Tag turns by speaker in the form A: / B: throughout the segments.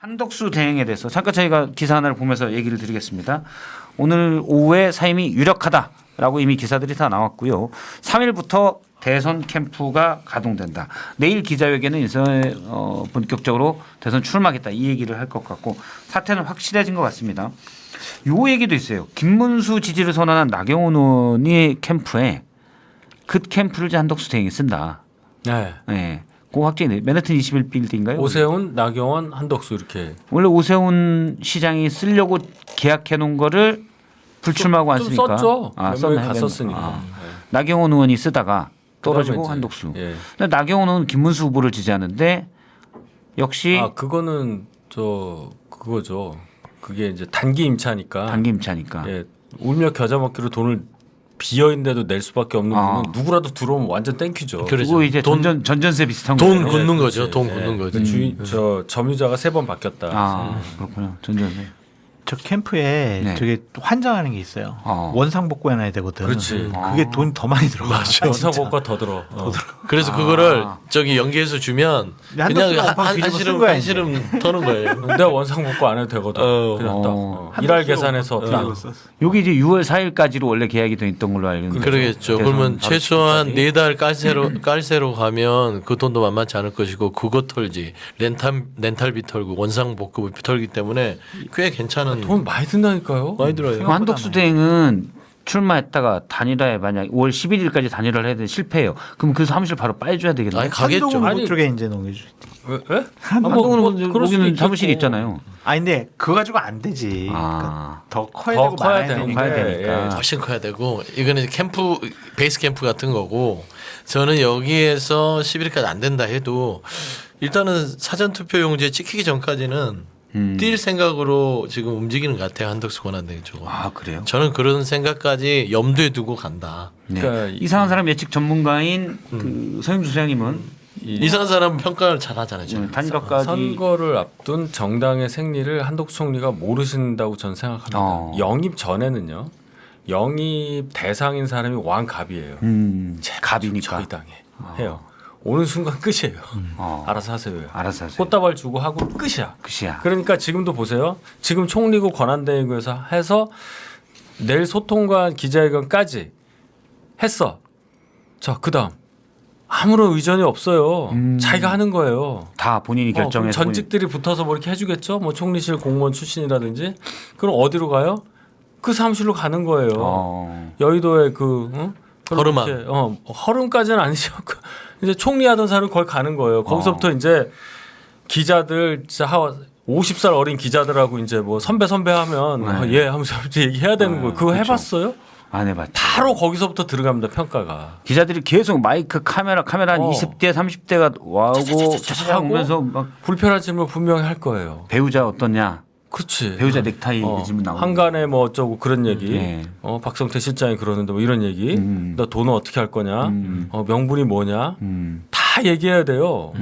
A: 한덕수 대행에 대해서 잠깐 저희가 기사 하나를 보면서 얘기를 드리겠습니다. 오늘 오후에 사임이 유력하다라고 이미 기사들이 다 나왔고요. 3일부터 대선 캠프가 가동된다. 내일 기자회견은 본격적으로 대선 출마하겠다 이 얘기를 할 것 같고 사태는 확실해진 것 같습니다. 요 얘기도 있어요. 김문수 지지를 선언한 나경원 의원이 캠프에 그 캠프를 이제 한덕수 대행이 쓴다.
B: 네.
A: 네. 그 확정이 맨해튼 21빌딩인가요?
B: 오세훈, 나경원, 한덕수 이렇게.
A: 원래 오세훈 시장이 쓰려고 계약해 놓은 거를 불출마하고 안
B: 좀
A: 쓰니까.
B: 썼죠.
A: 아,
B: 썼네.
A: 썼나요?
B: 갔었으니까.
A: 아. 나경원 의원이 쓰다가 떨어지고
B: 그다음에 이제,
A: 한덕수.
B: 예.
A: 근데 나경원 의원은 김문수 후보를 지지하는데 역시
B: 아 그거는 그거죠. 그게 이제 단기 임차니까.
A: 단기 임차니까.
B: 예. 울며 겨자 먹기로 돈을 비어 있는데도 낼 수밖에 없는 분은 누구라도 들어오면 완전 땡큐죠.
A: 그리고 이제 전전세 비슷한
C: 돈
A: 거예요.
C: 굳는
B: 네,
C: 거죠.
B: 그렇지.
C: 돈
B: 예.
C: 굳는 거지.
B: 점유자가 3번 바뀌었다.
A: 아 그렇군요. 전전세.
D: 저 캠프에
A: 네.
D: 저게 또 환장하는 게 있어요.
A: 어.
D: 원상 복구해놔야 되거든.
B: 그렇지.
D: 그게 돈이 더 많이 들어가.
B: 원상복과 더 들어.
C: 그래서 그거를 저기 연계해서 주면
D: 근데
C: 그냥
D: 한덕수가 엉팡 뒤집어 쓴 거야, 이제.
C: 한시름 터는 거예요.
B: 내가 원상복구 안 해도 되거든. 그냥 딱 일할 계산해서 딱.
A: 여기 이제 6월 4일까지로 원래 계약이 돼 있던 걸로 알고 있는데.
C: 그러겠죠. 그러면 최소한 4달 깔세로 가면 그 돈도 만만치 않을 것이고 그거 털지 렌탈비 털고 원상 복구비 털기 때문에 꽤 괜찮은
B: 돈 많이 든다니까요.
C: 많이 들어요.
A: 그럼 한덕수 대행은 출마했다가 단일화에 만약 5월 11일까지 단일화를 해야 되는데 실패해요. 그럼 그 사무실 바로 빠져야 되겠네요.
C: 아니 가겠죠.
D: 한동훈
B: 아니,
D: 쪽에 이제 넘겨주.
B: 왜?
A: 한동훈은
B: 그럴 수도
A: 거기는
B: 있겠고.
A: 사무실이 있잖아요.
D: 아 근데 그거 가지고 안 되지.
A: 아.
D: 그러니까 더 커야
B: 더
D: 되고
B: 커야
D: 많아야
B: 되는
D: 되니까.
A: 커야 되니까.
C: 훨씬 커야 되고 이거는 캠프 베이스 캠프 같은 거고 저는 여기에서 11일까지 안 된다 해도 일단은 사전 투표용지에 찍히기 전까지는 뛸 생각으로 지금 움직이는 것 같아요. 한덕수 권한대행 쪽은.
A: 아 그래요?
C: 저는 그런 생각까지 염두에 두고 간다.
A: 네.
B: 그러니까
A: 이상한 사람 예측 전문가인 그 서영주 소장님은
C: 이상한 사람은 평가를 잘 하잖아요.
A: 단일화까지
B: 선거를 앞둔 정당의 생리를 한덕수 총리가 모르신다고 저는 생각합니다. 영입 전에는요. 영입 대상인 사람이 왕갑이에요.
A: 갑이니까.
B: 저희 당에 해요. 오는 순간 끝이에요. 알아서 하세요.
A: 알아서 하세요.
B: 꽃다발 주고 하고 끝이야.
A: 끝이야.
B: 그러니까 지금도 보세요. 지금 총리고 권한대행에서 해서 내일 소통관 기자회견까지 했어. 자, 그다음 아무런 의전이 없어요. 자기가 하는 거예요.
A: 다 본인이
B: 그럼
A: 결정해서
B: 전직들이 붙어서 뭐 이렇게 해주겠죠. 뭐 총리실 공무원 출신이라든지. 그럼 어디로 가요? 그 사무실로 가는 거예요. 여의도에
C: 허름함.
B: 이렇게, 허름까지는 아니죠. 이제 총리하던 사람은 거기 가는 거예요. 거기서부터 이제 기자들 진짜 50살 어린 기자들하고 이제 뭐 선배 하면 예 하면서 이제 얘기해야 되는 거예요. 그거 해봤어요?
A: 안 해봤죠.
B: 바로 거기서부터 들어갑니다. 평가가.
A: 기자들이 계속 마이크 카메라 한 20대 30대가 와오고 차차차
B: 하고
A: 오면서 막
B: 불편한 질문 분명히 할 거예요.
A: 배우자 어떠냐,
B: 그렇지.
A: 배우자 넥타이 질문 나오고
B: 한간에 뭐 어쩌고 그런 얘기.
A: 네.
B: 박성태 실장이 그러는데 뭐 이런 얘기. 너 돈은 어떻게 할 거냐? 명분이 뭐냐? 다 얘기해야 돼요.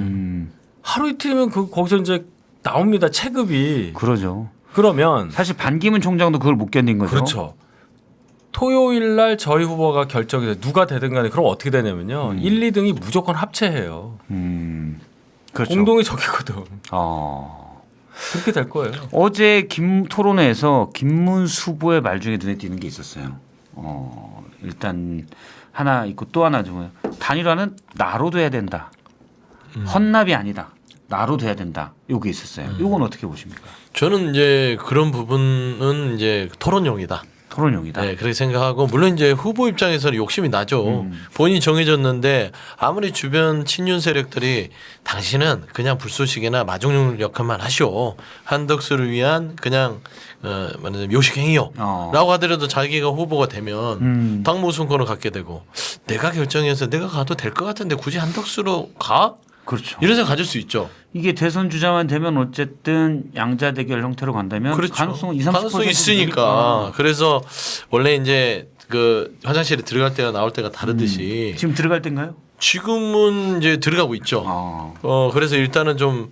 B: 하루 이틀이면 거기서 이제 나옵니다. 체급이.
A: 그러죠.
B: 그러면
A: 사실 반기문 총장도 그걸 못 견딘 거죠.
B: 그렇죠. 토요일 날 저희 후보가 결정이 돼. 누가 되든 간에 그럼 어떻게 되냐면요. 1, 2등이 무조건 합체해요.
A: 그렇죠.
B: 공동이 저기거든. 그렇게 될 거예요.
A: 어제 토론회에서 김문수 후보의 말 중에 눈에 띄는 게 있었어요. 일단 하나 있고 또 하나 좀 단일화는 나로 돼야 된다. 헌납이 아니다. 나로 돼야 된다. 요게 있었어요. 요건 어떻게 보십니까?
C: 저는 이제 그런 부분은 이제 토론용이다.
A: 토론용이다.
C: 네, 그렇게 생각하고 물론 이제 후보 입장에서는 욕심이 나죠. 본인이 정해졌는데 아무리 주변 친윤 세력들이 당신은 그냥 불쏘시개나 마중물 역할만 하시오. 한덕수를 위한 그냥 말하자면 요식행위요라고 하더라도 자기가 후보가 되면 당 우선권을 갖게 되고 내가 결정해서 내가 가도 될 것 같은데 굳이 한덕수로 가?
A: 그렇죠.
C: 이런 생각 가질 수 있죠.
A: 이게 대선 주자만 되면 어쨌든 양자 대결 형태로 간다면
C: 그렇죠.
A: 가능성은 20, 30%
C: 가능성이 있으니까. 그래서 원래 이제 그 화장실에 들어갈 때가 나올 때가 다르듯이
A: 지금 들어갈 때인가요?
C: 지금은 이제 들어가고 있죠. 그래서 일단은 좀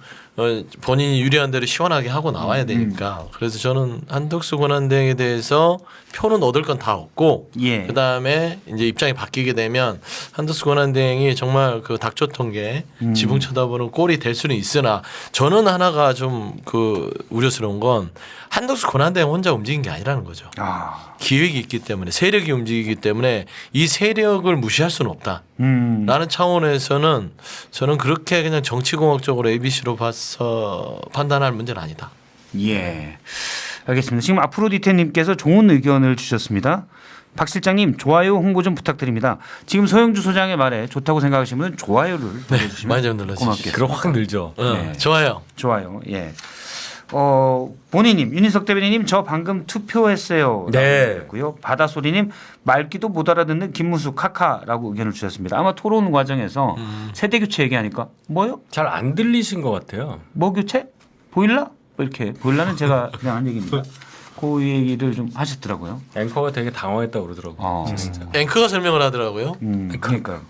C: 본인이 유리한 대로 시원하게 하고 나와야 되니까. 그래서 저는 한덕수 권한대행에 대해서 표는 얻을 건 다 얻고
A: 예.
C: 그다음에 이제 입장이 바뀌게 되면 한덕수 권한대행이 정말 그 닥쳤던 게 지붕 쳐다보는 꼴이 될 수는 있으나 저는 하나가 좀 그 우려스러운 건 한덕수 권한대행 혼자 움직인 게 아니라는 거죠.
A: 아.
C: 기획이 있기 때문에 세력이 움직이기 때문에 이 세력을 무시할 수는 없다. 라는 차원에서는 저는 그렇게 그냥 정치공학적으로 ABC로 봐서 판단할 문제는 아니다.
A: 예. 알겠습니다. 지금 아프로디테님께서 좋은 의견을 주셨습니다. 박 실장님 좋아요 홍보 좀 부탁드립니다. 지금 소영주 소장의 말에 좋다고 생각하시면 좋아요를 눌러주시면
C: 많이 좀 눌러주시죠.
A: 고맙겠습니다.
B: 그럼 확 늘죠.
A: 네.
C: 좋아요.
A: 좋아요. 예. 본인님 윤인석 대변인님 저 방금 투표했어요.
B: 네.
A: 고요. 바다소리님 말귀도 못 알아듣는 김문수 카카라고 의견을 주셨습니다. 아마 토론 과정에서 세대 교체 얘기하니까 뭐요?
B: 잘 안 들리신 것 같아요.
A: 뭐 교체? 보일러? 뭐 이렇게 보일러는 제가 그냥 한 얘기입니다. 그 얘기를 좀 하셨더라고요.
B: 앵커가 되게 당황했다고 그러더라고요.
C: 앵커가 설명을 하더라고요.
A: 그러니까요.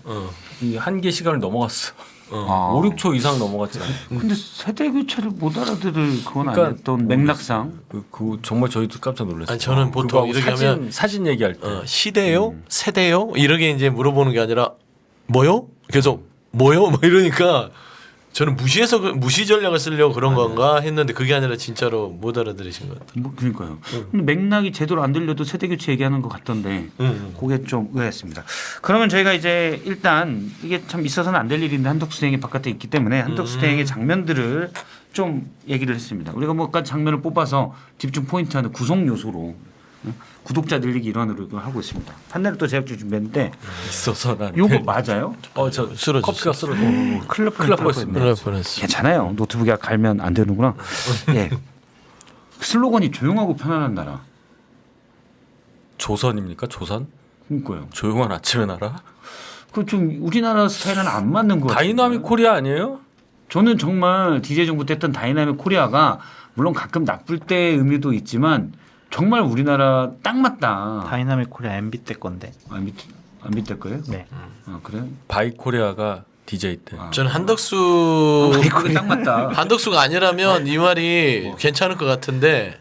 B: 이 한계 시간을 넘어갔어.
A: 아.
B: 5, 6초 이상 넘어갔지.
A: 근데 세대 교체를 못 알아들을 그건
B: 그러니까
A: 아니었던 맥락상.
B: 그 정말 저희도 깜짝 놀랐어요.
C: 아니, 저는 보통
B: 그거하고
C: 이렇게 하면
B: 사진 얘기할 때
C: 시대요? 세대요? 이렇게 이제 물어보는 게 아니라 뭐요? 계속 뭐요? 뭐 이러니까 저는 무시해서 무시 전략을 쓰려고 그런 건가 했는데 그게 아니라 진짜로 못 알아들으신 것 같아요.
A: 뭐 그러니까요. 근데 맥락이 제대로 안 들려도 세대 교체 얘기하는 것 같던데 그게 좀 의아했습니다. 그러면 저희가 이제 일단 이게 참 있어서는 안 될 일인데 한덕수 대행이 바깥에 있기 때문에 한덕수 대행의 장면들을 좀 얘기를 했습니다. 우리가 뭐까 장면을 뽑아서 집중 포인트하는 구성 요소로 구독자 늘리기 일환으로 하고 있습니다. 판넬을 또 제작진 준비했는데
B: 있어서는
A: 요거 맞아요?
B: 저
C: 쓰러졌어.
B: 커피가 쓰러져.
A: 큰일
B: 날 뻔했습니다.
C: 그럴 뻔했어.
A: 괜찮아요. 노트북에 갈면 안 되는구나. 예. 슬로건이 조용하고 편안한 나라.
B: 조선입니까? 조선?
A: 그러니까요.
B: 조용한 아침의 나라?
A: 그 좀 우리나라 스타일은 안 맞는 것 같아요.
B: 다이나믹 코리아 아니에요?
A: 저는 정말 DJ 정부 때 했던 다이나믹 코리아가 물론 가끔 나쁠 때의 의미도 있지만 정말 우리나라 딱 맞다.
D: 다이나믹 코리아 MB 때 건데.
A: 안 밑에 거예요?
D: 네.
A: 아 그래요?
B: 바이 코리아가 DJ 때.
C: 저는 한덕수
A: 그게 딱 맞다.
C: 한덕수가 아니라면 이 말이 괜찮을 것 같은데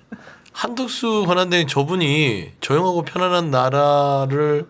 C: 한덕수 권한대행 저분이 조용하고 편안한 나라를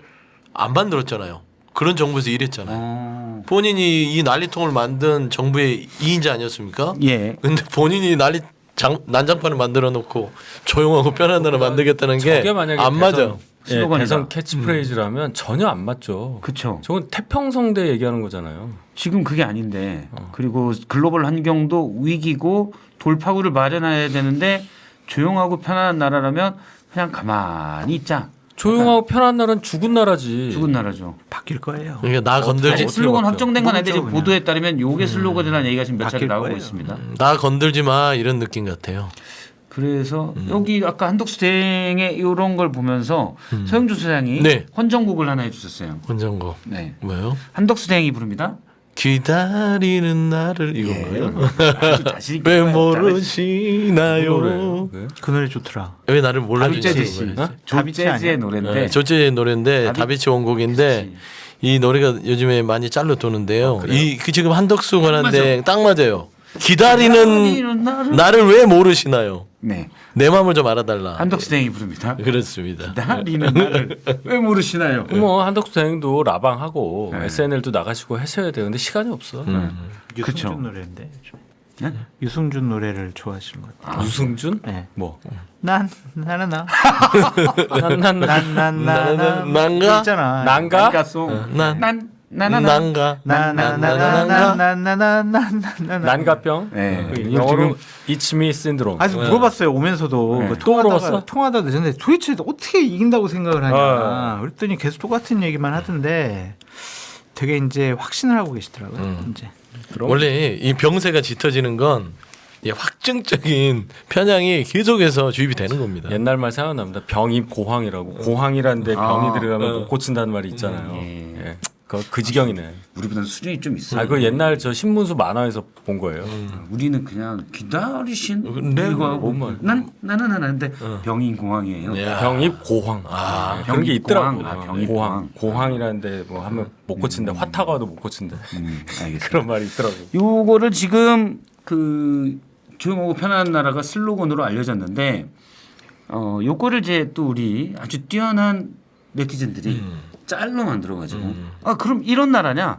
C: 안 만들었잖아요. 그런 정부에서 일했잖아요. 본인이 이 난리통을 만든 정부의 2인자 아니었습니까?
A: 예.
C: 근데 본인이 난장판을 만들어 놓고 조용하고 편안한 나라 만들겠다는 게
B: 저게 만약에
C: 안 맞아.
B: 슬로건이다. 대선 캐치프레이즈라면 전혀 안 맞죠.
A: 그렇죠.
B: 저건 태평성대 얘기하는 거잖아요.
A: 지금 그게 아닌데 그리고 글로벌 환경도 위기고 돌파구를 마련해야 되는데 조용하고 편안한 나라라면 그냥 가만히 있자.
B: 조용하고 편한 나라는 죽은 나라지.
A: 죽은 나라죠.
D: 바뀔 거예요.
C: 그러니까 나 건들지
A: 아직 슬로건 확정된 건 아닌데 지금
D: 모르죠,
A: 보도에 따르면 요게 슬로건이라는 얘기가 지금 몇 차례
D: 바뀔
A: 나오고
D: 거예요.
A: 있습니다.
C: 나 건들지 마 이런 느낌 같아요.
A: 그래서 여기 아까 한덕수 대행의 이런 걸 보면서 서영주 소장이
C: 네.
A: 헌정곡을 하나 해주셨어요.
C: 혼전고
A: 네.
C: 뭐요?
A: 한덕수 대행이 부릅니다.
C: 기다리는 나를 이건가요?
A: 아주 자신 있게
C: 왜
A: 잘하시-
C: 모르시나요?
B: 노래예요.
D: 그 노래 좋더라.
C: 왜 나를 몰라주냐?
A: 다비치지 씨. 조재즈의 노래인데
C: 네, 조제 노래인데 다비치 원곡인데 이 노래가 요즘에 많이 짤로 도는데요. 이 그 지금 한덕수 권한대행 딱 맞아요. 기다리는 나를 왜 모르시나요?
A: 네.
C: 내 마음을 좀 알아달라.
A: 한덕수 대행이 부릅니다.
C: 그렇습니다.
A: 기다리는 나를 왜 모르시나요?
B: 뭐 한덕수 대행도 라방하고
A: 네.
B: SNL도 나가시고 하셔야 돼요. 근데 시간이 없어.
D: 유승준
A: 그쵸.
D: 노래인데.
A: 네?
D: 유승준 노래를 좋아하시는 것 같아요.
B: 유승준?
D: 네.
B: 뭐?
D: 나나나
B: 난난
D: 난나나나
C: 난가?
D: 있잖아.
B: 난가?
A: 난가송
C: 난
A: 나나나
C: 난가?
D: 나나나나나나나나나나.
B: 난가병?
A: 네.
B: 영어로 It's Me Syndrome.
D: 아직 물어봤어요 오면서도
B: 네.
D: 그
B: 또 물어봤어?
D: 통하다 늦었는데 도대체 어떻게 이긴다고 생각을 하냐
B: 아.
D: 그랬더니 계속 똑같은 얘기만 하던데 되게 이제 확신을 하고 계시더라고요 이제.
C: 원래 이 병세가 짙어지는 건 이 확증적인 편향이 계속해서 주입이 되는 겁니다.
B: 옛날 말 생각납니다. 병입 고황이라고. 고황이라는데 병이 들어가면 못 고친다는 말이 있잖아요. 예. 그 지경이네.
A: 우리보다 수준이 좀 있어.
B: 그 옛날 저 신문수 만화에서 본 거예요.
A: 우리는 그냥 기다리신
C: 네,
A: 이거 하고
B: 뭔
A: 난 나나나는데 병인 공황이에요.
C: 야.
B: 병입 고황. 그런 게
A: 병입
B: 있더라고.
A: 고황. 아, 병입
B: 고황. 고황이라는데 뭐 하면 못 고친다. 화타가 와도 못 고친다.
A: 알겠습니다.
B: 그런 말이 있더라고.
A: 요거를 지금 그 조용하고 편안한 나라가 슬로건으로 알려졌는데 요거를 이제 또 우리 아주 뛰어난 네티즌들이 짤로 만들어가지고 그럼 이런 나라냐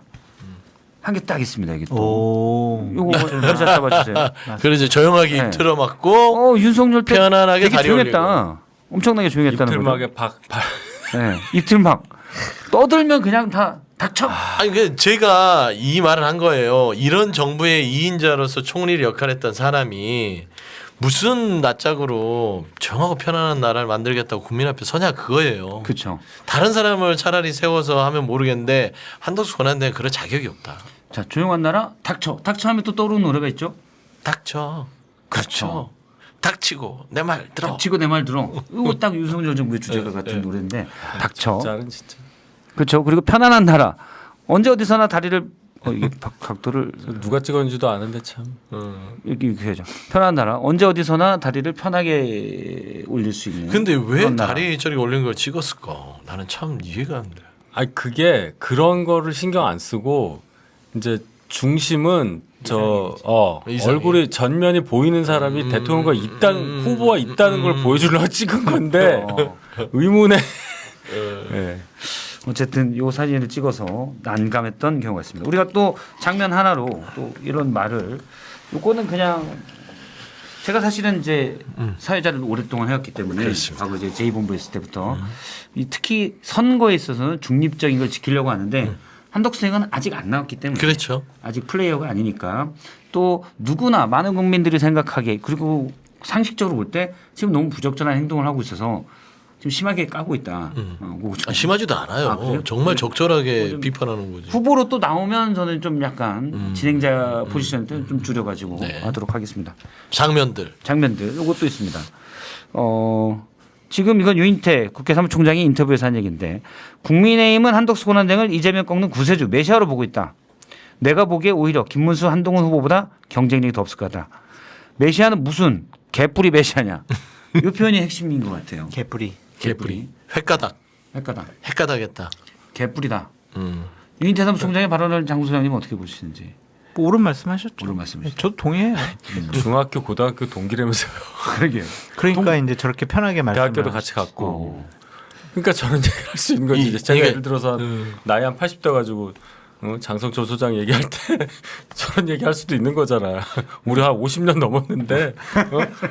A: 한 게 딱 있습니다. 이게 또
D: 오.
A: 요거 먼저 잡아주세요.
C: 그래서 조용하게
A: 네.
C: 틀어막고
A: 윤석열 때
C: 편안하게
A: 되게
C: 다리
A: 조용했다. 엄청나게 조용했다는 거죠.
B: 입틀막에
A: 네, 입틀막 떠들면 그냥 다 닥쳐.
C: 아니 그 제가 이 말을 한 거예요. 이런 정부의 2인자로서 총리를 역할했던 사람이 무슨 낯짝으로 조용하고 편안한 나라를 만들겠다고 국민 앞에 서냐 그거예요.
A: 그렇죠.
C: 다른 사람을 차라리 세워서 하면 모르겠는데 한덕수 권한대는 그럴 자격이 없다.
A: 자, 조용한 나라 닥쳐. 닥쳐 하면 또 떠오르는 노래가 있죠.
C: 닥쳐.
A: 그렇죠.
C: 닥치고 내 말 들어.
A: 닥치고 내 말 들어. 이거 딱 윤석열 정부의 주제가 같은 노래인데 닥쳐.
B: 짤은 진짜
A: 그렇죠. 그리고 편안한 나라. 언제 어디서나 다리를 이게 각도를
B: 누가 찍었는지도 아는데 참.
A: 이렇게 해야죠. 편안한 나라. 언제 어디서나 다리를 편하게 올릴 수 있는.
C: 근데 왜
A: 그런 나라.
C: 다리 저리 올린 걸 찍었을까? 나는 참 이해가 안 돼.
B: 아니 그게 그런 거를 신경 안 쓰고 이제 중심은
C: 이상이.
B: 얼굴이 전면이 보이는 사람이 대통령과 있다는 후보가 있다는 걸 보여주려고 찍은 건데 의문에 네.
A: 어쨌든 요 사진을 찍어서 난감했던 경우가 있습니다. 우리가 또 장면 하나로 또 이런 말을 요거는 그냥 제가 사실은 이제 사회자를 오랫동안 해왔기 때문에
C: 그렇습니다.
A: 과거 이제 제2본부 있을 때부터 이 특히 선거에 있어서는 중립적인 걸 지키려고 하는데 한덕수 의원은 아직 안 나왔기 때문에
C: 그렇죠.
A: 아직 플레이어가 아니니까 또 누구나 많은 국민들이 생각하기에 그리고 상식적으로 볼 때 지금 너무 부적절한 행동을 하고 있어서 지금 심하게 까고 있다. 그거 좀
C: 심하지도 않아요.
A: 그래요?
C: 정말 적절하게
A: 좀
C: 비판하는 거지.
A: 후보로 또 나오면 저는 좀 약간 진행자 포지션 때 좀 줄여가지고
C: 네.
A: 하도록 하겠습니다.
C: 장면들.
A: 장면들 이것도 있습니다. 지금 이건 유인태 국회 사무총장이 인터뷰에서 한 얘기인데 국민의힘은 한덕수 권한대행을 이재명 꺾는 구세주 메시아로 보고 있다. 내가 보기에 오히려 김문수 한동훈 후보보다 경쟁력이 더 없을 거다. 메시아는 무슨 개뿌리 메시아냐. 이 표현이 핵심인 것 같아요.
D: 개뿌리.
C: 개뿌리. 횟가닥.
A: 헷가다.
C: 헷가닥했다.
A: 개뿌리다. 유인태 사무총장의 발언을 장 소장님 어떻게 보시는지
D: 뭐 옳은 말씀하셨죠.
A: 옳은 말씀이시죠.
D: 저도 동의해요.
B: 중학교 고등학교 동기라면서요.
A: 그러게요.
D: 그러니까 이제 저렇게 편하게 말씀을
B: 대학교도 같이 갔고. 그러니까 저런 얘기를 할 수 있는 거지. 이제 제가
C: 이게-
B: 예를 들어서 나이 한 80대 가지고 장성철 소장 얘기할 때 저런 얘기할 수도 있는 거잖아. 우리 한 50년 넘었는데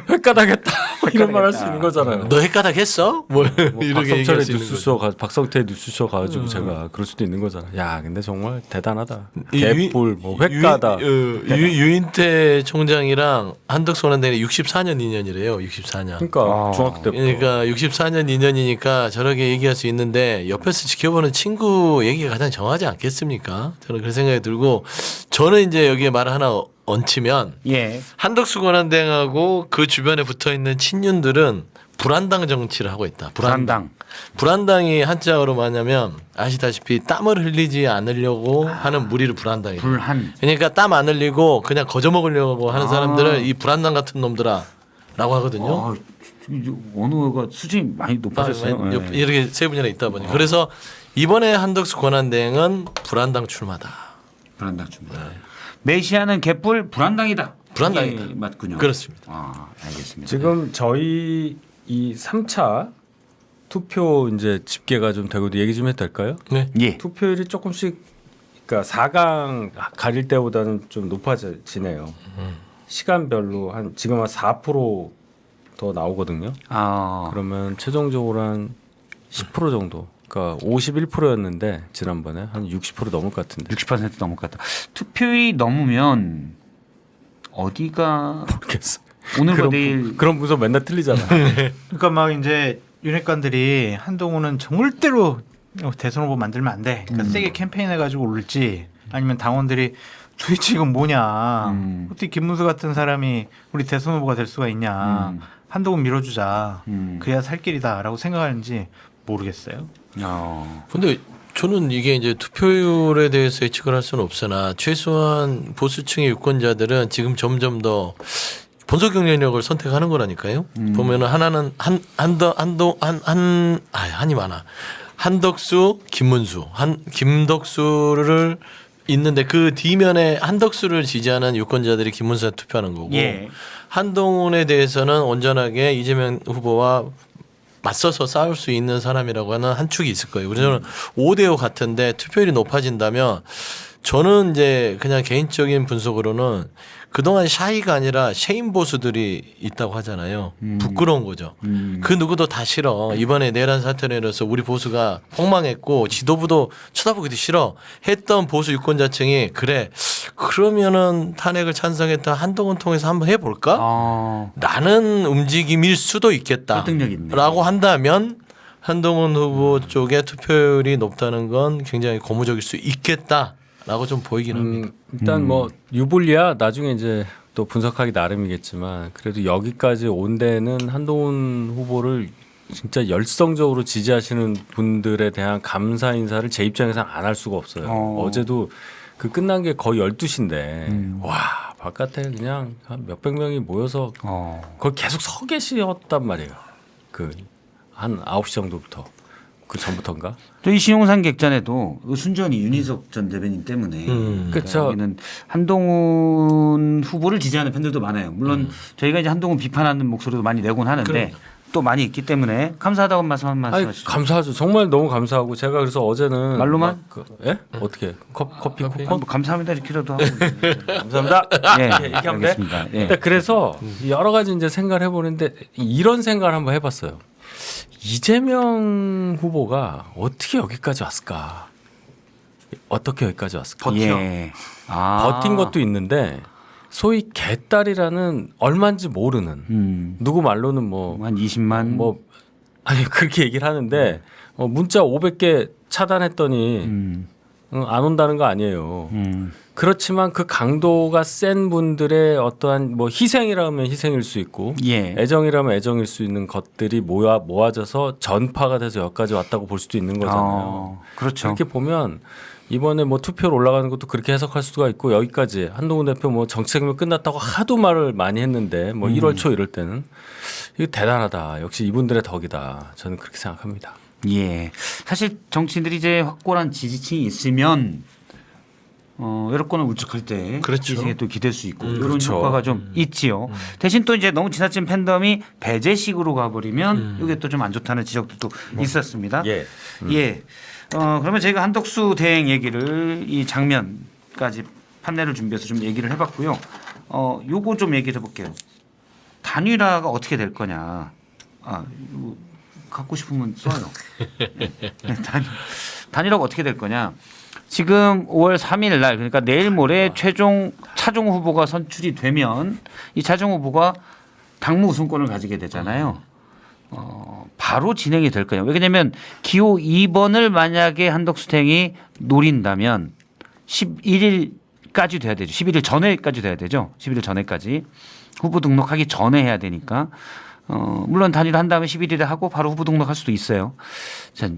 B: 헷가닥했다 이런 말 할 수 있는 거잖아요.
C: 너 헷가닥했어? 뭐 이렇게 얘기할
B: 박성철의
C: 수 있는 거지.
B: 뉴스쇼 박성태의 뉴스쇼 가가지고 제가 그럴 수도 있는 거잖아. 야 근데 정말 대단하다.
C: 이
B: 개뿔 뭐 횟가다.
C: 유인태 총장이랑 한덕수 권한대행이 64년 2년이래요. 64년.
B: 그러니까 중학교 때부터.
C: 그러니까 64년 2년이니까 저렇게 얘기할 수 있는데 옆에서 지켜보는 친구 얘기가 가장 정하지 않겠습니까? 저는 그런 생각이 들고 저는 이제 여기에 말 하나 얹히면
A: 예.
C: 한덕수 권한대행하고 그 주변에 붙어 있는 친윤들은 불안당 정치를 하고 있다.
A: 불안당.
C: 불안당이 한자어로 뭐냐면 아시다시피 땀을 흘리지 않으려고 하는 무리를 불안당이에요.
A: 불한.
C: 그러니까 땀 안 흘리고 그냥 거저 먹으려고 하는 사람들을 이 불안당 같은 놈들아라고 하거든요.
A: 언어가 수준이 많이 높아졌어요. 네.
C: 이렇게 세 분이나 있다 보니 그래서 이번에 한덕수 권한대행은 불안당 출마다.
A: 불안당 줍니다. 메시아는 개뿔 불안당이다.
C: 불안당이다.
A: 이게 맞군요.
C: 그렇습니다.
A: 알겠습니다.
B: 지금 저희 이 3차 투표 이제 집계가 좀 되고 얘기 좀 해도 될까요?
C: 네.
A: 예.
B: 투표율이 조금씩 그러니까 4강 가릴 때보다는 좀 높아지네요. 시간별로 한 지금 한 4%더 나오거든요. 그러면 최종적으로 한 10% 정도. 그러니까 51%였는데 지난번에 한 60% 넘을 것 같은데.
A: 60% 넘을 것 같다. 투표율이 넘으면 어디가
B: 모르겠어.
A: 오늘과 내일
B: 그런 문서 맨날 틀리잖아.
D: 그러니까 막 이제 윤핵관들이 한동훈은 절대로 대선 후보 만들면 안 돼. 그러니까 세게 캠페인해가지고 올릴지 아니면 당원들이 도대체 이건 뭐냐. 어떻게 김문수 같은 사람이 우리 대선 후보가 될 수가 있냐. 한동훈 밀어주자. 그래야 살 길이다라고 생각하는지 모르겠어요.
C: 근데 저는 이게 이제 투표율에 대해서 예측을 할 수는 없으나 최소한 보수층의 유권자들은 지금 점점 더 본소 경쟁력을 선택하는 거라니까요. 보면은 하나는 한이 많아. 한덕수, 김문수, 김덕수를 있는데 그 뒤면에 한덕수를 지지하는 유권자들이 김문수에 투표하는 거고
A: 예.
C: 한동훈에 대해서는 온전하게 이재명 후보와 맞서서 싸울 수 있는 사람이라고 하는 한 축이 있을 거예요. 그래서 저는 5대5 같은데 투표율이 높아진다면 저는 이제 그냥 개인적인 분석으로는 그동안 샤이가 아니라 쉐임 보수들이 있다고 하잖아요. 부끄러운 거죠. 그 누구도 다 싫어. 이번에 내란 사태로 인해서 우리 보수가 폭망했고 지도부도 쳐다보기도 싫어 했던 보수 유권자층이 그래 그러면은 탄핵을 찬성했던 한동훈 통해서 한번 해볼까? 라는 움직임일 수도
A: 설득력 있네.
C: 있겠다라고 한다면 한동훈 후보 쪽의 투표율이 높다는 건 굉장히 고무적일 수 있겠다라고 좀 보이긴 합니다.
B: 일단 뭐 유불리야 나중에 이제 또 분석하기 나름이겠지만 그래도 여기까지 온 데는 한동훈 후보를 진짜 열성적으로 지지하시는 분들에 대한 감사 인사를 제 입장에서는 안 할 수가 없어요. 어제도 그 끝난 게 거의 12시인데 와 바깥에 그냥 한 몇백 명이 모여서 거기 계속 서 계셨단 말이에요. 그 한 9시 정도부터 그 전부터인가?
A: 또 이 신용산 객잔에도 순전히 윤희석 전 대변인 때문에
B: 그쵸.
A: 여기는 한동훈 후보를 지지하는 팬들도 많아요. 물론 저희가 이제 한동훈 비판하는 목소리도 많이 내곤 하는데 또 많이 있기 때문에 감사하다고 말씀 한 말씀
B: 아니,
A: 하시죠.
B: 감사하죠. 정말 너무 감사하고 제가 그래서 어제는
A: 말로만?
B: 예? 어떻게 커피
A: 뭐
B: 쿠폰?
A: 감사합니다 이렇게라도 하고
B: 감사합니다.
A: 예,
B: 이렇게 하면 돼?
A: 알겠습니다. 예.
B: 근데 그래서 여러 가지 이제 생각을 해보는데 이런 생각을 한번 해봤어요. 이재명 후보가 어떻게 여기까지 왔을까? 어떻게 여기까지 왔을까?
A: 예.
B: 버틴 것도 있는데 소위 개딸이라는 얼마인지 모르는 누구 말로는 뭐
A: 한 20만
B: 뭐 아니 그렇게 얘기를 하는데 문자 500개 차단했더니 안 온다는 거 아니에요. 그렇지만 그 강도가 센 분들의 어떠한 뭐 희생이라면 희생일 수 있고
A: 예.
B: 애정이라면 애정일 수 있는 것들이 모아져서 전파가 돼서 여기까지 왔다고 볼 수도 있는 거잖아요.
A: 그렇죠.
B: 그렇게 보면 이번에 뭐 투표로 올라가는 것도 그렇게 해석할 수가 있고 여기까지 한동훈 대표 뭐 정치생명 끝났다고 하도 말을 많이 했는데 뭐 1월 초 이럴 때는 이거 대단하다. 역시 이분들의 덕이다. 저는 그렇게 생각합니다.
A: 예. 사실 정치인들이 이제 확고한 지지층이 있으면 여론권을 울적할 때
C: 그렇죠.
A: 지지층에 또 기댈 수 있고 이런
B: 그렇죠.
A: 효과가 좀 있지요. 대신 또 이제 너무 지나친 팬덤이 배제식으로 가버리면 이게 또 좀 안 좋다는 지적도 또 있었습니다.
B: 예.
A: 예. 그러면 저희가 한덕수 대행 얘기를 이 장면까지 판례를 준비해서 좀 얘기를 해봤고요. 요거 좀 얘기를 해볼게요. 단일화가 어떻게 될 거냐. 이거 갖고 싶으면 써요. 네, 단일화가 어떻게 될 거냐. 지금 5월 3일 날 그러니까 내일 모레 차종 후보가 선출이 되면 이 차종 후보가 당무 우선권을 가지게 되잖아요. 바로 진행이 될 거예요. 왜냐하면 기호 2번을 만약에 한덕수 대행이 노린다면 11일까지 돼야 되죠. 11일 전에까지 돼야 되죠. 11일 전에까지 후보 등록하기 전에 해야 되니까 물론 단일화 한 다음에 11일에 하고 바로 후보 등록할 수도 있어요. 자,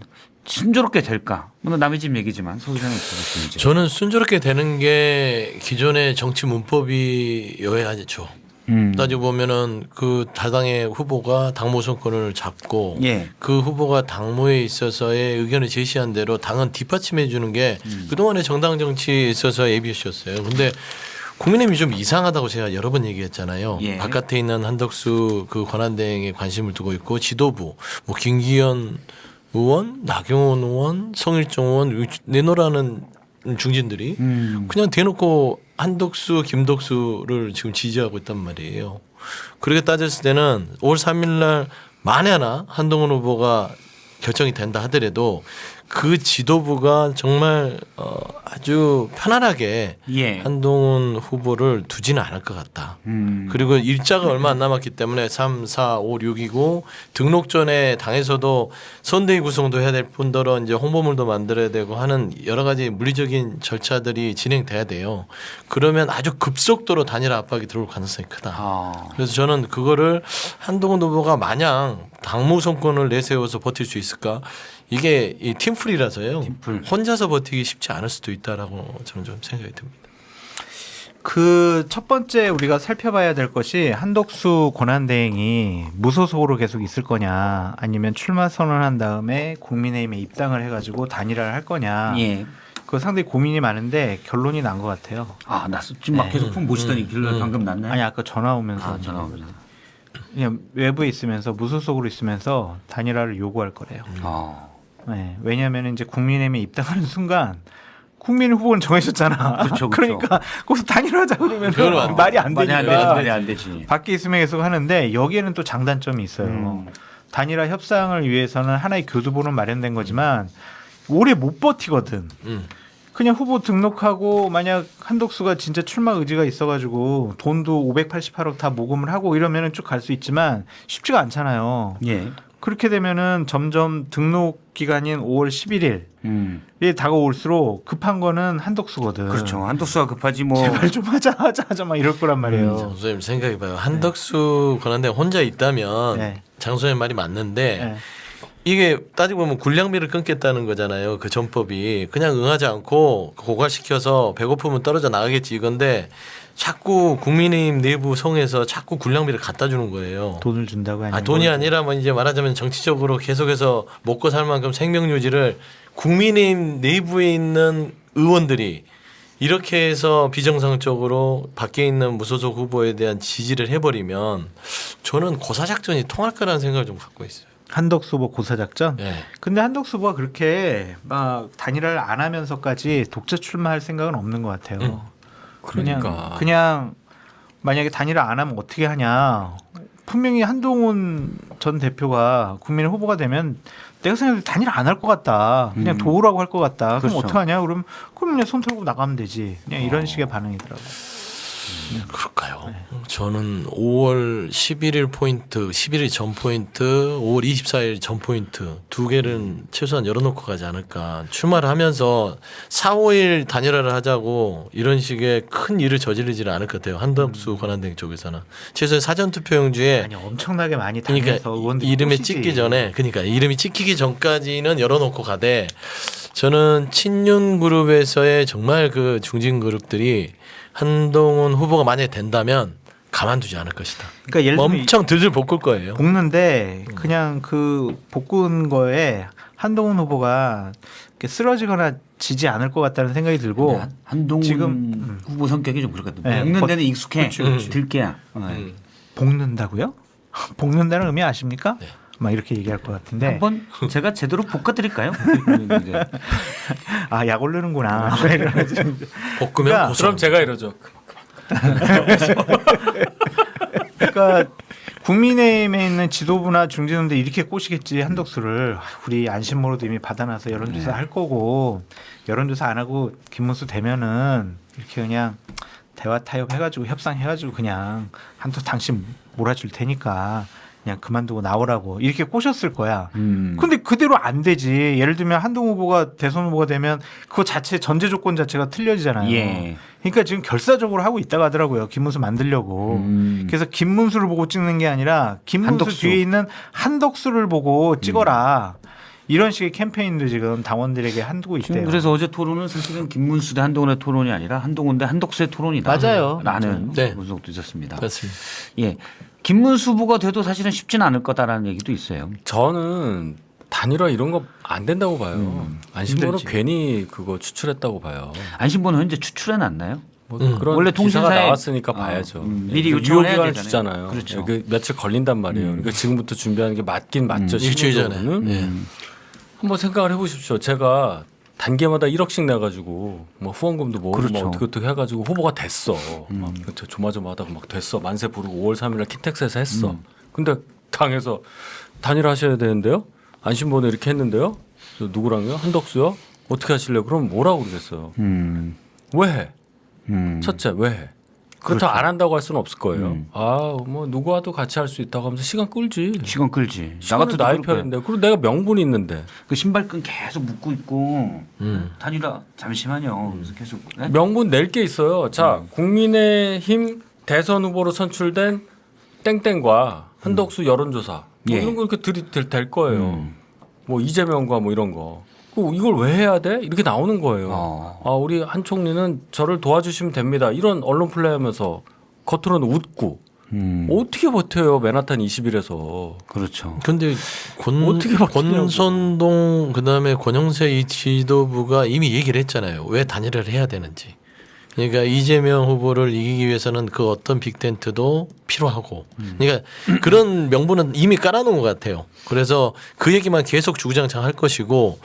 A: 순조롭게 될까? 물론 남의 집 얘기지만 소유자는 어떠신지.
C: 저는 순조롭게 되는 게 기존의 정치 문법이어야 하죠. 따지고 보면은 그 다당의 후보가 당무 선권을 잡고
A: 예.
C: 그 후보가 당무에 있어서의 의견을 제시한 대로 당은 뒷받침해 주는 게 그동안의 정당 정치에 있어서 예비였어요. 근데 국민의힘이 좀 이상하다고 제가 여러 번 얘기했잖아요.
A: 예.
C: 바깥에 있는 한덕수 그 권한대행에 관심을 두고 있고 지도부 뭐 김기현 의원, 나경원 의원, 성일종 의원 내놓으라는 중진들이 그냥 대놓고 한덕수, 김덕수를 지금 지지하고 있단 말이에요. 그렇게 따졌을 때는 5월 3일 날 만에 하나 한동훈 후보가 결정이 된다 하더라도 그 지도부가 정말 아주 편안하게
A: 예.
C: 한동훈 후보를 두지는 않을 것 같다. 그리고 일자가 얼마 안 남았기 때문에 3, 4, 5, 6이고 등록 전에 당에서도 선대위 구성도 해야 될 뿐더러 이제 홍보물도 만들어야 되고 하는 여러 가지 물리적인 절차들이 진행돼야 돼요. 그러면 아주 급속도로 단일화 압박이 들어올 가능성이 크다. 그래서 저는 그거를 한동훈 후보가 마냥 당무 선권을 내세워서 버틸 수 있을까? 이게 이 팀플이라서요.
A: 팀플.
C: 혼자서 버티기 쉽지 않을 수도 있다라고 저는 좀 생각이 듭니다.
D: 그 첫 번째 우리가 살펴봐야 될 것이 한덕수 권한대행이 무소속으로 계속 있을 거냐 아니면 출마 선언한 다음에 국민의힘에 입당을 해가지고 단일화를 할 거냐.
A: 예.
D: 그거 상당히 고민이 많은데 결론이 난 것 같아요.
A: 아, 났어. 지금 막 계속 폰 보시더니 길러 방금 났네.
D: 아니 아까 전화 오면서
A: 아, 전화 오면서.
D: 그냥 외부에 있으면서 무소속으로 있으면서 단일화를 요구할 거래요.
A: 아.
D: 네, 왜냐하면 이제 국민의힘에 입당하는 순간 국민 후보는 정해졌잖아.
A: 그렇죠, 그렇죠.
D: 그러니까 거기서 단일화하자 그러면
C: 그건 안
D: 말이 안
A: 말이
D: 되니까
A: 안 되지.
D: 밖에 있으면 계속 하는데 여기에는 또 장단점이 있어요. 단일화 협상을 위해서는 하나의 교두보는 마련된 거지만 오래 못 버티거든. 그냥 후보 등록하고 만약 한덕수가 진짜 출마 의지가 있어가지고 돈도 588억 다 모금을 하고 이러면은 쭉 갈 수 있지만 쉽지가 않잖아요.
A: 예.
D: 그렇게 되면은 점점 등록 기간인 5월 11일이 다가올수록 급한 거는 한덕수거든.
A: 그렇죠. 한덕수가 급하지 뭐.
D: 제발 좀 하자 막 이럴 거란 말이에요.
C: 장소님 생각해봐요. 한덕수 권한대행 혼자 있다면
D: 네.
C: 장소님 말이 맞는데
D: 네.
C: 이게 따지고 보면 군량미를 끊겠다는 거잖아요. 그 전법이 그냥 응하지 않고 고갈시켜서 배고프면 떨어져 나가겠지 이건데 자꾸 국민의힘 내부 성에서 자꾸 군량미를 갖다 주는 거예요.
D: 돈을 준다고 하니
C: 돈이 아니라 뭐 이제 말하자면 정치적으로 계속해서 먹고 살 만큼 생명 유지를 국민의힘 내부에 있는 의원들이 이렇게 해서 비정상적으로 밖에 있는 무소속 후보에 대한 지지를 해버리면 저는 고사작전이 통할 거라는 생각을 좀 갖고 있어요.
D: 한덕수 후보 고사작전.
C: 예.
D: 근데 한덕수 후보가 그렇게 막 단일화를 안 하면서까지 독자 출마할 생각은 없는 것 같아요.
B: 그러니까
D: 그냥 만약에 단일화 안 하면 어떻게 하냐. 분명히 한동훈 전 대표가 국민 후보가 되면 내가 생각해도 단일화 안 할 것 같다. 그냥 도우라고 할 것 같다.
A: 그렇죠.
D: 그럼 어떡하냐? 그럼 그냥 손 털고 나가면 되지. 그냥 이런 식의 반응이더라고요.
C: 그럴까요? 저는 5월 11일 포인트, 11일 전 포인트, 5월 24일 전 포인트 두 개는 최소한 열어놓고 가지 않을까. 출마를 하면서 4, 5일 단일화를 하자고 이런 식의 큰 일을 저지르지는 않을 것 같아요. 한덕수 권한대행 쪽에서는. 최소한 사전투표용지에
D: 아니 엄청나게 많이
C: 그러니까
D: 당해서 의원들이
C: 이름이
D: 꼬시지.
C: 찍기 전에 그러니까 이름이 찍히기 전까지는 열어놓고 가되 저는 친윤 그룹에서의 정말 그 중진 그룹들이 한동훈 후보가 만약에 된다면 가만두지 않을 것이다.
D: 그러니까 예를 들면
C: 엄청 들들 볶을 거예요.
D: 볶는데 그냥 그 볶은 거에 한동훈 후보가 이렇게 쓰러지거나 지지 않을 것 같다는 생각이 들고
A: 한동훈
D: 지금,
A: 후보 성격이 좀 그렇거든.
D: 네,
A: 먹는 데는 익숙해.
D: 그렇지.
A: 들깨야.
D: 볶는다고요? 볶는다는 의미 아십니까?
C: 네.
D: 막 이렇게 얘기할 것 같은데
A: 한번 제가 제대로 볶아드릴까요?
D: 아 약 오르는구나.
C: 볶으면
D: 그러니까
C: 고소.
B: 그럼 제가 이러죠.
D: 그러니까 국민의힘에 있는 지도부나 중진원들 이렇게 꼬시겠지 한덕수를. 우리 안심모로도 이미 받아놔서 여론조사 할 거고 여론조사 안 하고 김문수 되면은 이렇게 그냥 대화 타협해가지고 협상해가지고 그냥 한도 당신 몰아줄 테니까 그냥 그만두고 나오라고 이렇게 꼬셨을 거야. 근데 그대로 안 되지. 예를 들면 한동훈 후보가 대선 후보가 되면 그거 자체 전제 조건 자체가 틀려지잖아요.
A: 예.
D: 그러니까 지금 결사적으로 하고 있다고 하더라고요. 김문수 만들려고. 그래서 김문수를 보고 찍는 게 아니라 김문수
A: 한덕수.
D: 뒤에 있는 한덕수를 보고 찍어라. 이런 식의 캠페인도 지금 당원들에게 한두고
A: 지금
D: 있대요.
A: 그래서 어제 토론은 사실은 김문수 대 한동훈의 토론이 아니라 한동훈 대 한덕수의 토론이다.
D: 맞아요.
A: 라는
C: 네.
A: 분석도 있었습니다.
C: 그렇습니다.
A: 예. 김문수 후보가 돼도 사실은 쉽지는 않을 거다라는 얘기도 있어요.
B: 저는 단일화 이런 거 안 된다고 봐요. 안심번호
A: 힘들지.
B: 괜히 그거 추출했다고 봐요.
A: 안심번호 현재 추출해 놨나요?
B: 뭐 그런
A: 원래
B: 기사가
A: 통신사에-
B: 나왔으니까
A: 어,
B: 봐야죠.
A: 미리
B: 그
A: 요청을 해야
B: 유효기간을
A: 되잖아요.
B: 주잖아요.
A: 그렇죠.
B: 그 며칠 걸린단 말이에요. 그러니까 지금부터 준비하는 게 맞긴 맞죠.
C: 일주일 전에.
B: 실질적으로는.
C: 예.
B: 한번 생각을 해보십시오. 제가 단계마다 1억씩 내가지고 뭐 후원금도 모으고
A: 그렇죠.
B: 뭐 어떻게 해가지고 후보가 됐어. 막 조마조마하다가 막 됐어. 만세 부르고 5월 3일날 킨텍스에서 했어. 근데 당에서 단일화 하셔야 되는데요. 안심번호 이렇게 했는데요. 저 누구랑요? 한덕수요? 어떻게 하실래요? 그럼 뭐라고 그러겠어요. 왜 해? 첫째 왜 해? 그렇다고 안 한다고 할 수는 없을 거예요. 아 뭐 누구와도 같이 할 수 있다고 하면서 시간 끌지.
A: 시간 끌지. 나
B: 시간은
A: 같아도
B: 나의
A: 그럴 거야.
B: 편인데. 그리고 내가 명분이 있는데.
A: 그 신발끈 계속 묶고 있고 단일화 잠시만요. 그래서 계속 네?
B: 명분 낼 게 있어요. 자, 국민의힘 대선 후보로 선출된 땡땡과 한덕수 여론조사 뭐
A: 예.
B: 이런 거 이렇게 될 거예요. 뭐 이재명과 뭐 이런 거. 이걸 왜 해야 돼? 이렇게 나오는 거예요. 아, 우리 한 총리는 저를 도와주시면 됩니다. 이런 언론 플레이하면서 겉으로는 웃고 어떻게 버텨요? 맨하탄 21에서.
A: 그렇죠.
C: 근데
B: 어떻게 바뀌냐고.
C: 권선동 그다음에 권영세 이 지도부가 이미 얘기를 했잖아요. 왜 단일화를 해야 되는지. 그러니까 이재명 후보를 이기기 위해서는 그 어떤 빅텐트도 필요하고. 그러니까 그런 명분은 이미 깔아놓은 것 같아요. 그래서 그 얘기만 계속 주구장창 할 것이고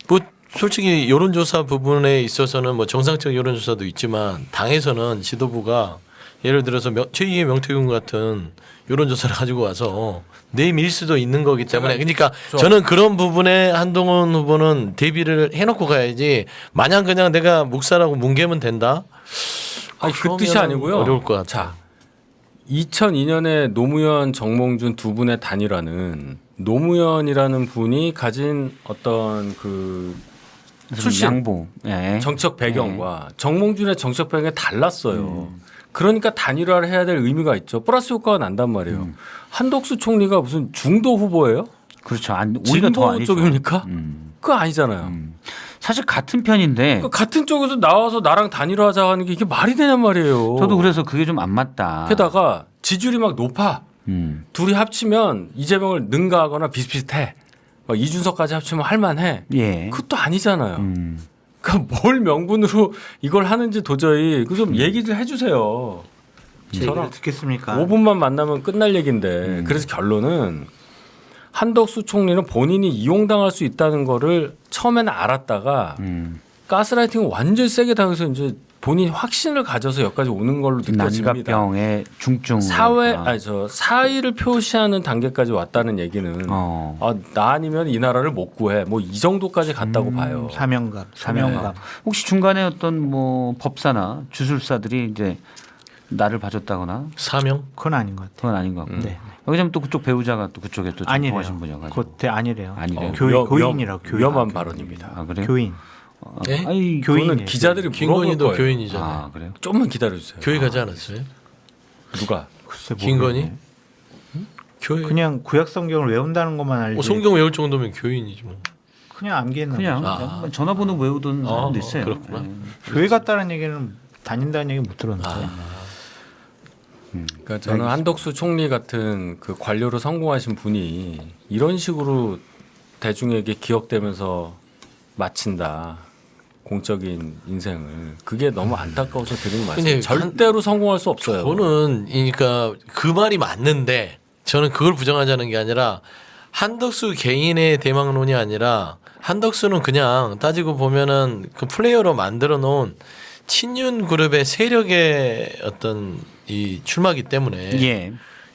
C: 뭐 솔직히 여론조사 부분에 있어서는 뭐 정상적 여론조사도 있지만 당에서는 지도부가 예를 들어서 제2의 명태균 같은 여론조사를 가지고 와서 내밀 수도 있는 거기 때문에 그러니까 저는 그런 부분에 한동훈 후보는 대비를 해놓고 가야지 마냥 그냥 내가 묵살하고 뭉개면 된다.
B: 아니 그 뜻이
C: 그러면은
B: 아니고요.
C: 어려울 것 같아.
B: 자, 2002년에 노무현, 정몽준 두 분의 단일화는 노무현이라는 분이 가진 어떤 그 출신
A: 양보. 예.
B: 정치적 배경과 정몽준의 정치적 배경이 달랐어요. 그러니까 단일화를 해야 될 의미가 있죠. 플러스 효과가 난단 말이에요. 한덕수 총리가 무슨 중도 후보예요?
A: 그렇죠. 오히려 더
B: 진보
A: 아니죠.
B: 쪽입니까? 그거 아니잖아요.
A: 사실 같은 편인데
B: 그 같은 쪽에서 나와서 나랑 단일화하자 하는 게 이게 말이 되냔 말이에요.
A: 저도 그래서 그게 좀 안 맞다.
B: 게다가 지지율이 막 높아. 둘이 합치면 이재명을 능가하거나 비슷비슷해. 막 이준석까지 합치면 할만해.
A: 예.
B: 그것도 아니잖아요. 그러니까 뭘 명분으로 이걸 하는지 도저히 그 좀 얘기를 해주세요.
D: 제 얘기를 듣겠습니까?
B: 5분만 만나면 끝날 얘기인데 그래서 결론은 한덕수 총리는 본인이 이용당할 수 있다는 거를 처음에는 알았다가 가스라이팅을 완전히 세게 당해서 이제 본인이 확신을 가져서 여기까지 오는 걸로 느껴집니다.
A: 난각병의 중증
B: 사의를 표시하는 단계까지 왔다는 얘기는 나 아니면 이 나라를 못 구해. 뭐 이 정도까지 갔다고 봐요.
D: 사명감.
A: 혹시 중간에 어떤 뭐 법사나 주술사들이 이제 나를 봐줬다거나
C: 사명?
D: 그건 아닌 것 같아요.
A: 그건 아닌 것 같고.
D: 네.
A: 왜냐면 또 그쪽 배우자가 또 그쪽에 또
D: 아니래요.
A: 전공하신 분이어가지고.
D: 그때 아니래요.
A: 아니래요.
D: 교인이라고 교인.
B: 위험한 발언입니다.
A: 아 그래요?
D: 교인.
C: 네?
A: 아니
B: 그거는
D: 교인이에요.
B: 기자들이 물어볼
C: 김건희도
B: 거예요.
C: 교인이잖아요.
A: 아 그래요?
B: 좀만 기다려주세요.
C: 교회 가지 않았어요?
B: 누가?
D: 글쎄
C: 김건희?
D: 모르겠네.
C: 교회.
D: 그냥 구약 성경을 외운다는 것만 알지.
C: 성경 외울 정도면 교인이지 뭐.
D: 그냥 암기했나
A: 그냥
D: 보죠.
A: 전화번호 외우던 사람도 있어요.
C: 그렇구나.
D: 교회 갔다는 얘기는 다닌다는 얘기 못 들었는데.
B: 그러니까 저는 한덕수 총리 같은 그 관료로 성공하신 분이 이런 식으로 대중에게 기억되면서 마친다. 공적인 인생을. 그게 너무 안타까워서 드리는 말씀이에요.
C: 근데
B: 절대로 성공할 수 없어요.
C: 저는 그러니까 그 말이 맞는데 저는 그걸 부정하자는 게 아니라 한덕수 개인의 대망론이 아니라 한덕수는 그냥 따지고 보면은 그 플레이어로 만들어 놓은 친윤 그룹의 세력의 어떤 이 출마기 때문에
A: 예.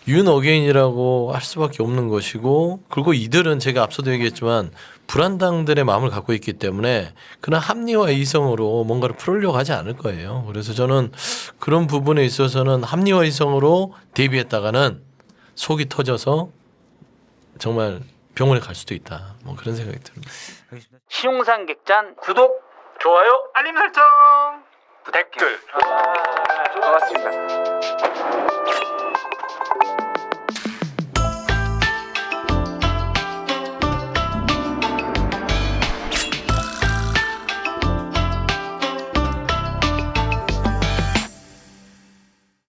C: 윤 어게인이라고 할 수밖에 없는 것이고 그리고 이들은 제가 앞서도 얘기했지만 불안당들의 마음을 갖고 있기 때문에 그런 합리화 이성으로 뭔가를 풀으려고 하지 않을 거예요. 그래서 저는 그런 부분에 있어서는 합리화 이성으로 대비했다가는 속이 터져서 정말 병원에 갈 수도 있다. 뭐 그런 생각이 듭니다.
A: 시용상 객잔 구독,
B: 좋아요.
D: 알림 설정.
B: 댓글.
A: 고맙습니다.